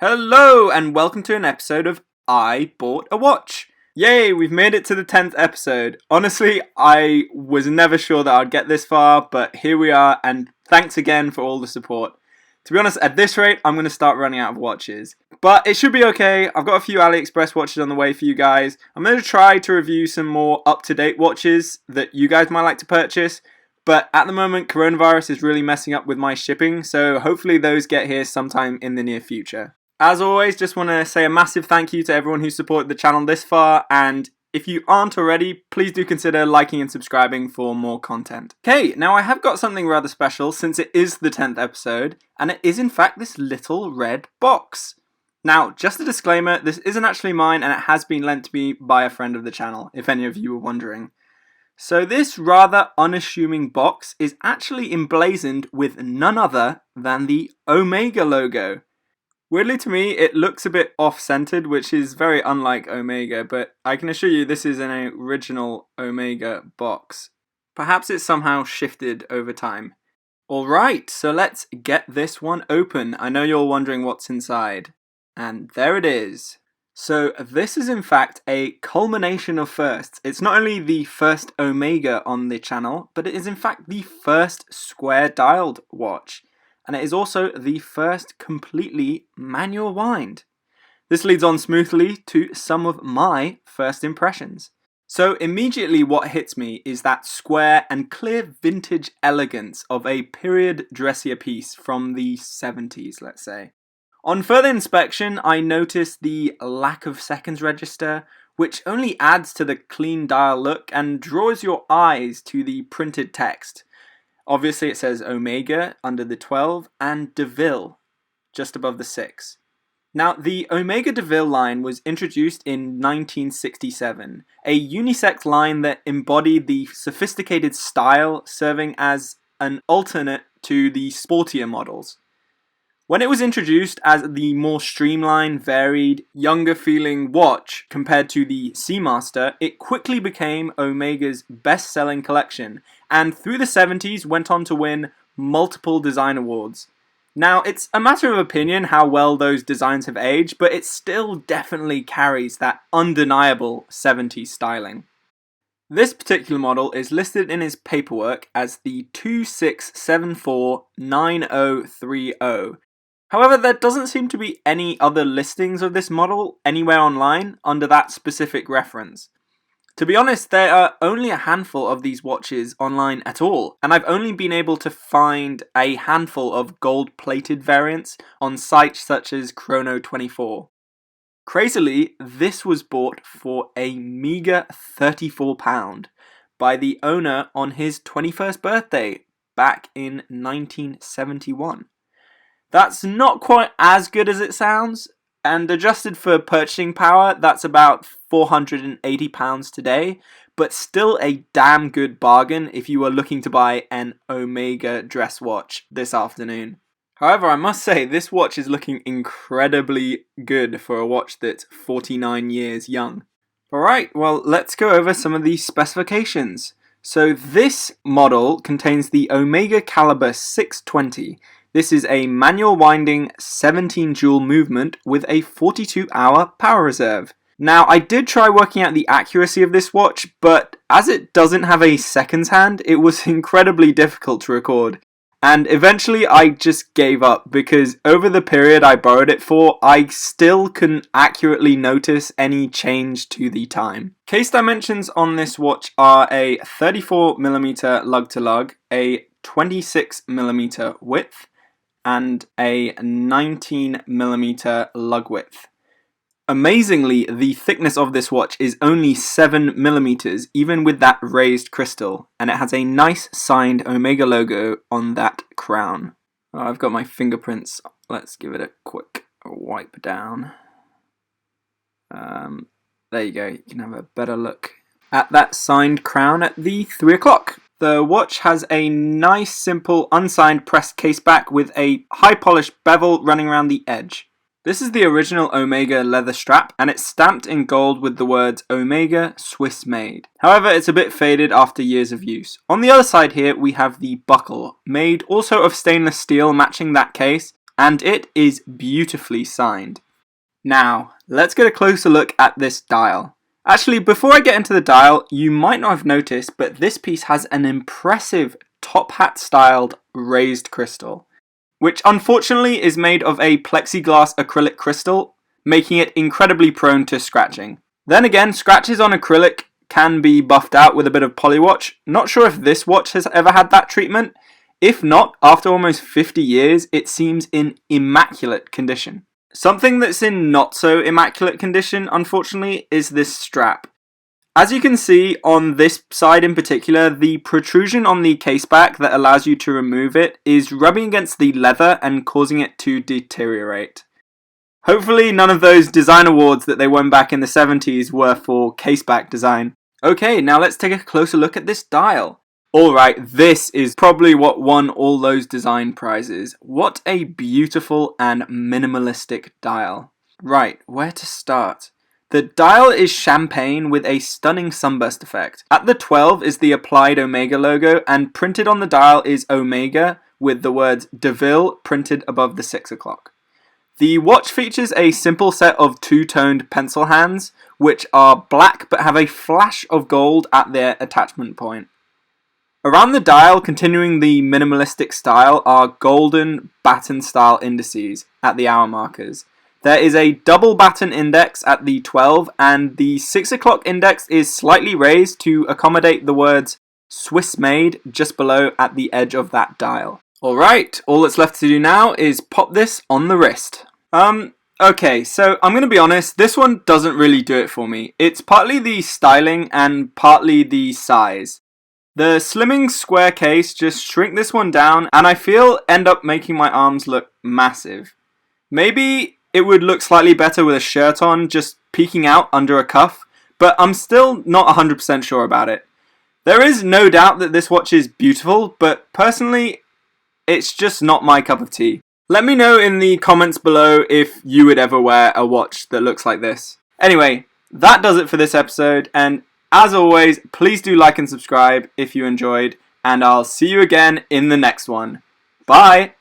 Hello and welcome to an episode of I Bought a Watch. Yay, we've made it to the 10th episode. Honestly, I was never sure that I'd get this far, but here we are, and thanks again for all the support. To be honest, at this rate, I'm going to start running out of watches. But it should be okay. I've got a few AliExpress watches on the way for you guys. I'm going to try to review some more up-to-date watches that you guys might like to purchase. But at the moment, coronavirus is really messing up with my shipping, so hopefully those get here sometime in the near future. As always, just want to say a massive thank you to everyone who supported the channel this far, and if you aren't already, please do consider liking and subscribing for more content. Okay, now I have got something rather special since it is the 10th episode, and it is in fact this little red box. Now, just a disclaimer, this isn't actually mine and it has been lent to me by a friend of the channel, if any of you were wondering. So this rather unassuming box is actually emblazoned with none other than the Omega logo. Weirdly to me, it looks a bit off-centered, which is very unlike Omega, but I can assure you this is an original Omega box. Perhaps it's somehow shifted over time. Alright, so let's get this one open. I know you're wondering what's inside. And there it is. So this is in fact a culmination of firsts. It's not only the first Omega on the channel, but it is in fact the first square-dialed watch. And it is also the first completely manual wind. This leads on smoothly to some of my first impressions. So immediately what hits me is that square and clear vintage elegance of a period dressier piece from the 70s, let's say. On further inspection, I noticed the lack of seconds register, which only adds to the clean dial look and draws your eyes to the printed text. Obviously it says Omega under the 12 and De Ville just above the 6. Now the Omega De Ville line was introduced in 1967, a unisex line that embodied the sophisticated style, serving as an alternate to the sportier models. When it was introduced as the more streamlined, varied, younger feeling watch compared to the Seamaster, it quickly became Omega's best-selling collection, and through the 70s went on to win multiple design awards. Now, it's a matter of opinion how well those designs have aged, but it still definitely carries that undeniable 70s styling. This particular model is listed in his paperwork as the 26749030. However, there doesn't seem to be any other listings of this model anywhere online under that specific reference. To be honest, there are only a handful of these watches online at all, and I've only been able to find a handful of gold-plated variants on sites such as Chrono24. Crazily, this was bought for a meagre £34 by the owner on his 21st birthday back in 1971. That's not quite as good as it sounds, and adjusted for purchasing power, that's about £480 today, but still a damn good bargain if you are looking to buy an Omega dress watch this afternoon. However, I must say, this watch is looking incredibly good for a watch that's 49 years young. Alright, well, let's go over some of the specifications. So this model contains the Omega Caliber 620. This is a manual winding 17 jewel movement with a 42-hour power reserve. Now, I did try working out the accuracy of this watch, but as it doesn't have a seconds hand, it was incredibly difficult to record. And eventually I just gave up because over the period I borrowed it for, I still couldn't accurately notice any change to the time. Case dimensions on this watch are a 34mm lug-to-lug, a 26mm width, and a 19mm lug width. Amazingly, the thickness of this watch is only 7mm, even with that raised crystal, and it has a nice signed Omega logo on that crown. Oh, I've got my fingerprints. Let's give it a quick wipe down. There you go, you can have a better look at that signed crown at the 3 o'clock. The watch has a nice, simple, unsigned pressed case back with a high polished bevel running around the edge. This is the original Omega leather strap, and it's stamped in gold with the words Omega Swiss made. However, it's a bit faded after years of use. On the other side here, we have the buckle, made also of stainless steel matching that case, and it is beautifully signed. Now, let's get a closer look at this dial. Actually, before I get into the dial, you might not have noticed, but this piece has an impressive top hat styled raised crystal, which unfortunately is made of a plexiglass acrylic crystal, making it incredibly prone to scratching. Then again, scratches on acrylic can be buffed out with a bit of polywatch. Not sure if this watch has ever had that treatment. If not, after almost 50 years, it seems in immaculate condition. Something that's in not so immaculate condition, unfortunately, is this strap. As you can see on this side in particular, the protrusion on the caseback that allows you to remove it is rubbing against the leather and causing it to deteriorate. Hopefully none of those design awards that they won back in the 70s were for caseback design. Okay, now let's take a closer look at this dial. Alright, this is probably what won all those design prizes. What a beautiful and minimalistic dial. Right, where to start? The dial is champagne with a stunning sunburst effect. At the 12 is the applied Omega logo, and printed on the dial is Omega with the words De Ville printed above the 6 o'clock. The watch features a simple set of two-toned pencil hands, which are black but have a flash of gold at their attachment point. Around the dial, continuing the minimalistic style, are golden baton-style indices at the hour markers. There is a double baton index at the 12, and the 6 o'clock index is slightly raised to accommodate the words Swiss made just below at the edge of that dial. Alright, all that's left to do now is pop this on the wrist. Okay, so I'm going to be honest, this one doesn't really do it for me. It's partly the styling and partly the size. The slimming square case just shrink this one down, and I feel end up making my arms look massive. Maybe it would look slightly better with a shirt on, just peeking out under a cuff, but I'm still not 100% sure about it. There is no doubt that this watch is beautiful, but personally, it's just not my cup of tea. Let me know in the comments below if you would ever wear a watch that looks like this. Anyway, that does it for this episode, and as always, please do like and subscribe if you enjoyed, and I'll see you again in the next one. Bye!